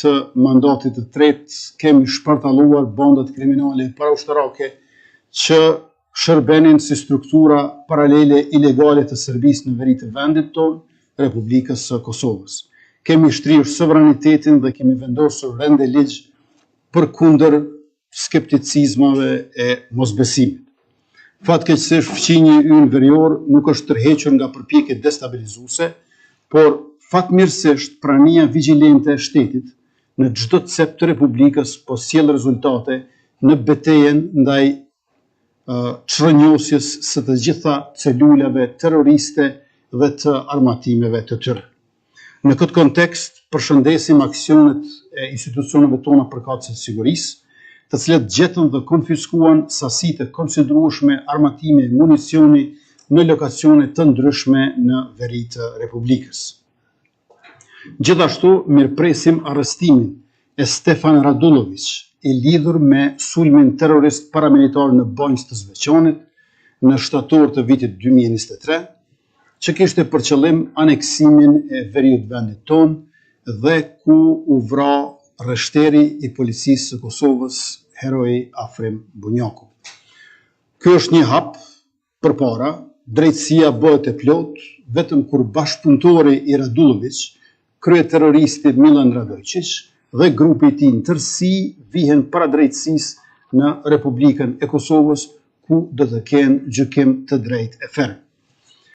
të mandatit të tretë kemi shpërtalluar bandat kriminale paraushtarake që shërbenin si struktura paralele ilegale të Serbisë në veri të vendit tonë, Republikës së Kosovës. Kemi shtrirë sovranitetin dhe kemi vendosur rende ligj përkundër skepticizmave e mosbesimit. Fatkeqësisht fqinji ynë verior nuk është tërhequr nga përpjekjet destabilizuese, por fatmirësisht prania vigjilente e shtetit në çdo cep të Republikës po sjell rezultate në betejën ndaj çrënjosjes së të gjitha celulave terroriste dhe të armatimeve të tyre. Në këtë kontekst, përshëndesim aksionet e institucioneve tona përkatëse të sigurisë, të cilët gjetën dhe konfiskuan sasi të konsiderueshme armatime e municioni në lokacione të ndryshme në veri të Republikës. Gjithashtu, mirëpresim arrestimin e Stefan Radulović, i lidhur me sulmin terrorist paramilitar në Banjës të Zveçanit në shtator të vitit 2023, që kishte për qëllim aneksimin e veriut vendit tonë dhe ku u vra rreshteri i policisë së Kosovës, heroi Afrim Bunjaku. Ky është një hap përpara, drejtësia bëhet e plot vetëm kur bashkëpunëtori i Radulović, kryeterroristi Milan Radojčić dhe grupi i tij në tërësi vihen para drejtësisë në Republikën e Kosovës, ku do të kenë gjykim të drejtë e ferm.